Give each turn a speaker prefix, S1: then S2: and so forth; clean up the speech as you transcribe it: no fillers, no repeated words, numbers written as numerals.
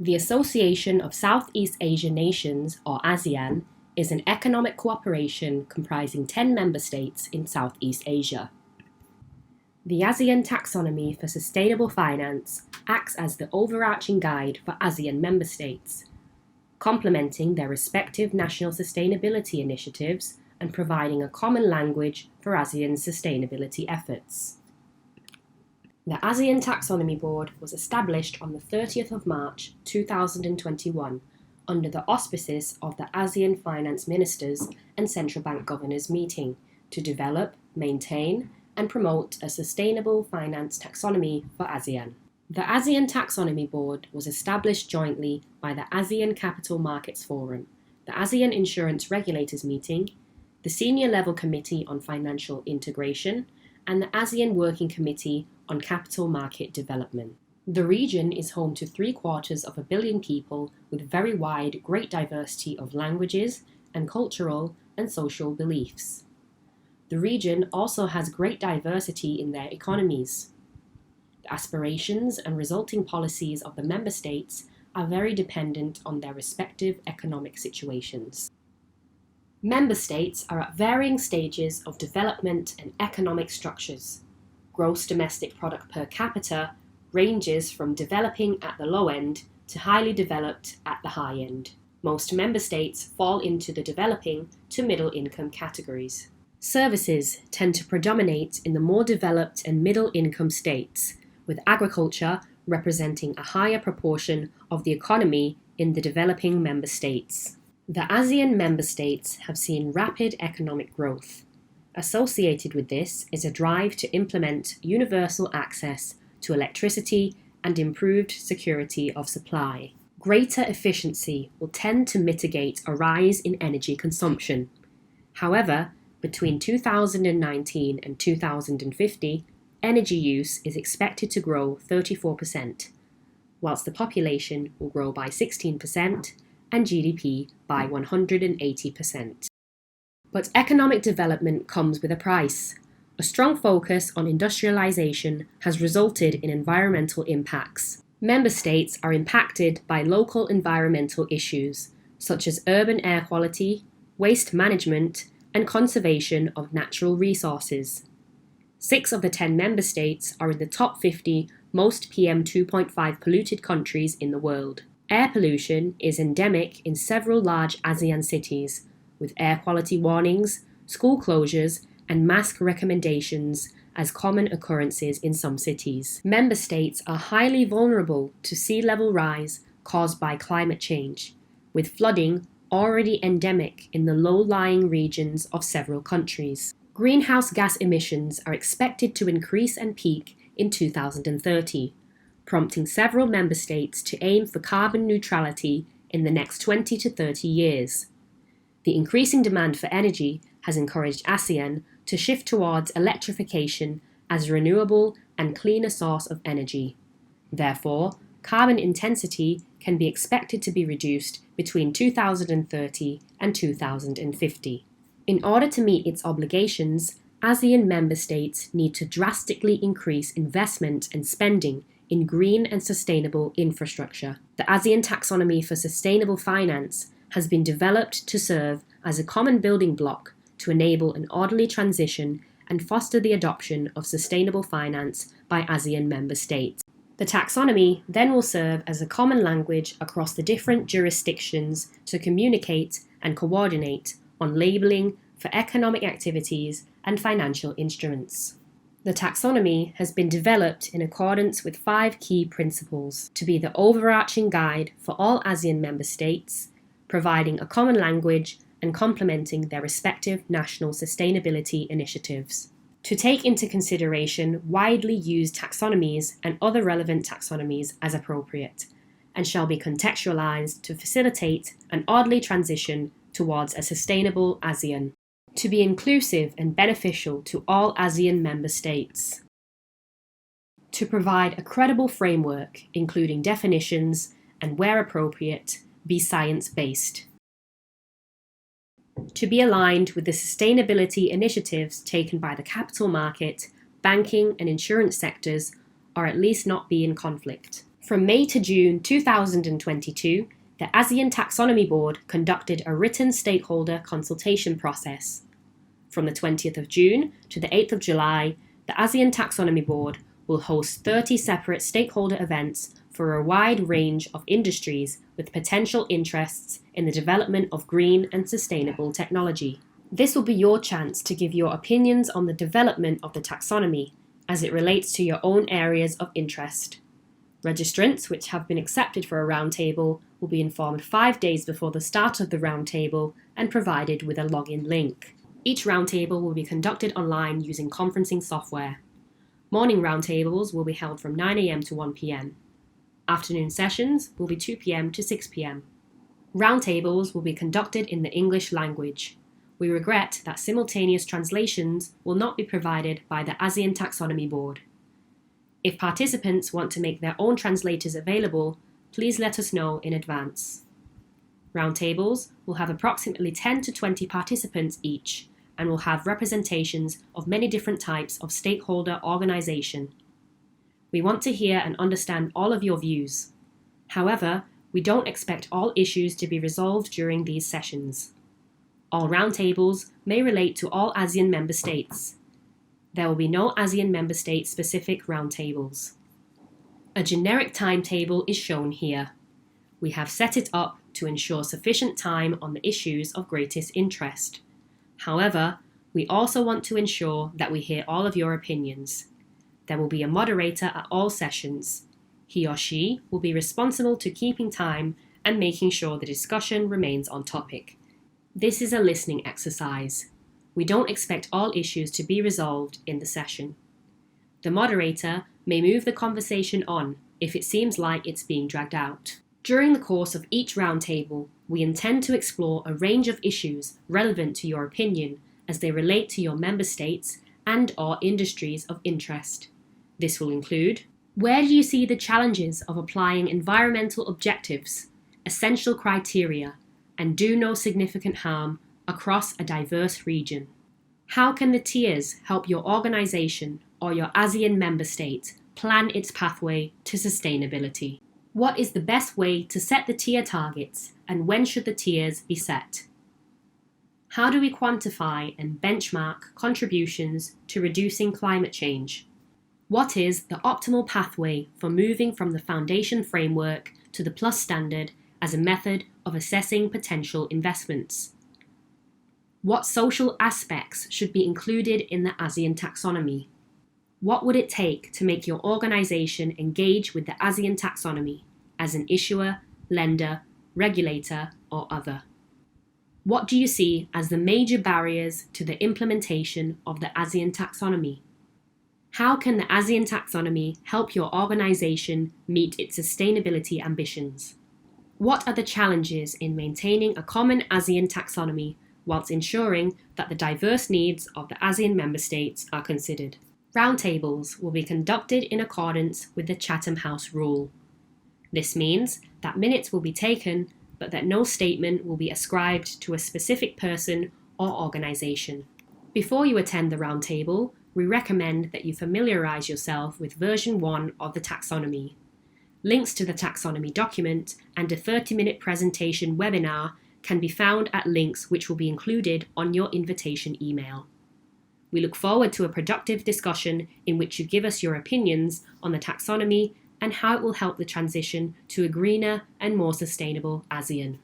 S1: The Association of Southeast Asian Nations, or ASEAN, is an economic cooperation comprising 10 member states in Southeast Asia. The ASEAN Taxonomy for Sustainable Finance acts as the overarching guide for ASEAN member states, complementing their respective national sustainability initiatives and providing a common language for ASEAN's sustainability efforts. The ASEAN Taxonomy Board was established on the 30th of March 2021 under the auspices of the ASEAN Finance Ministers and Central Bank Governors meeting to develop, maintain, and promote a sustainable finance taxonomy for ASEAN. The ASEAN Taxonomy Board was established jointly by the ASEAN Capital Markets Forum, the ASEAN Insurance Regulators Meeting, the Senior Level Committee on Financial Integration, and the ASEAN Working Committee on Capital Market Development. The region is home to 750 million people with very wide, great diversity of languages and cultural and social beliefs. The region also has great diversity in their economies. The aspirations and resulting policies of the member states are very dependent on their respective economic situations. Member states are at varying stages of development and economic structures. Gross domestic product per capita ranges from developing at the low end to highly developed at the high end. Most member states fall into the developing to middle income categories. Services tend to predominate in the more developed and middle income states, with agriculture representing a higher proportion of the economy in the developing member states. The ASEAN member states have seen rapid economic growth. Associated with this is a drive to implement universal access to electricity and improved security of supply. Greater efficiency will tend to mitigate a rise in energy consumption. However, between 2019 and 2050, energy use is expected to grow 34%, whilst the population will grow by 16% and GDP by 180%. But economic development comes with a price. A strong focus on industrialization has resulted in environmental impacts. Member states are impacted by local environmental issues, such as urban air quality, waste management, and conservation of natural resources. 6 of the 10 member states are in the top 50 most PM2.5 polluted countries in the world. Air pollution is endemic in several large ASEAN cities, with air quality warnings, school closures, and mask recommendations as common occurrences in some cities. Member states are highly vulnerable to sea level rise caused by climate change, with flooding already endemic in the low-lying regions of several countries. Greenhouse gas emissions are expected to increase and peak in 2030, prompting several member states to aim for carbon neutrality in the next 20 to 30 years. The increasing demand for energy has encouraged ASEAN to shift towards electrification as a renewable and cleaner source of energy. Therefore, carbon intensity can be expected to be reduced between 2030 and 2050. In order to meet its obligations, ASEAN member states need to drastically increase investment and spending in green and sustainable infrastructure. The ASEAN Taxonomy for Sustainable Finance has been developed to serve as a common building block to enable an orderly transition and foster the adoption of sustainable finance by ASEAN member states. The taxonomy then will serve as a common language across the different jurisdictions to communicate and coordinate on labelling for economic activities and financial instruments. The taxonomy has been developed in accordance with 5 key principles to be the overarching guide for all ASEAN member states, providing a common language and complementing their respective national sustainability initiatives. To take into consideration widely used taxonomies and other relevant taxonomies as appropriate, and shall be contextualized to facilitate an orderly transition towards a sustainable ASEAN. To be inclusive and beneficial to all ASEAN member states. To provide a credible framework, including definitions, and where appropriate, be science-based. To be aligned with the sustainability initiatives taken by the capital market, banking and insurance sectors, or at least not be in conflict. From May to June 2022, the ASEAN Taxonomy Board conducted a written stakeholder consultation process. From the 20th of June to the 8th of July, the ASEAN Taxonomy Board will host 30 separate stakeholder events for a wide range of industries with potential interests in the development of green and sustainable technology. This will be your chance to give your opinions on the development of the taxonomy as it relates to your own areas of interest. Registrants which have been accepted for a roundtable will be informed 5 days before the start of the roundtable and provided with a login link. Each roundtable will be conducted online using conferencing software. Morning roundtables will be held from 9 a.m. to 1 p.m. Afternoon sessions will be 2 p.m. to 6 p.m. Roundtables will be conducted in the English language. We regret that simultaneous translations will not be provided by the ASEAN Taxonomy Board. If participants want to make their own translators available, please let us know in advance. Roundtables will have approximately 10 to 20 participants each and will have representations of many different types of stakeholder organisation. We want to hear and understand all of your views. However, we don't expect all issues to be resolved during these sessions. All roundtables may relate to all ASEAN member states. There will be no ASEAN member state-specific roundtables. A generic timetable is shown here. We have set it up to ensure sufficient time on the issues of greatest interest. However, we also want to ensure that we hear all of your opinions. There will be a moderator at all sessions. He or she will be responsible to keeping time and making sure the discussion remains on topic. This is a listening exercise. We don't expect all issues to be resolved in the session. The moderator may move the conversation on if it seems like it's being dragged out. During the course of each roundtable, we intend to explore a range of issues relevant to your opinion as they relate to your member states and/or industries of interest. This will include: where do you see the challenges of applying environmental objectives, essential criteria, and do no significant harm across a diverse region? How can the tiers help your organisation or your ASEAN member state plan its pathway to sustainability? What is the best way to set the tier targets and when should the tiers be set? How do we quantify and benchmark contributions to reducing climate change? What is the optimal pathway for moving from the foundation framework to the plus standard as a method of assessing potential investments? What social aspects should be included in the ASEAN taxonomy? What would it take to make your organisation engage with the ASEAN taxonomy as an issuer, lender, regulator, or other? What do you see as the major barriers to the implementation of the ASEAN taxonomy? How can the ASEAN taxonomy help your organisation meet its sustainability ambitions? What are the challenges in maintaining a common ASEAN taxonomy whilst ensuring that the diverse needs of the ASEAN member states are considered? Roundtables will be conducted in accordance with the Chatham House rule. This means that minutes will be taken, but that no statement will be ascribed to a specific person or organisation. Before you attend the roundtable, we recommend that you familiarise yourself with version 1 of the taxonomy. Links to the taxonomy document and a 30-minute presentation webinar can be found at links which will be included on your invitation email. We look forward to a productive discussion in which you give us your opinions on the taxonomy and how it will help the transition to a greener and more sustainable ASEAN.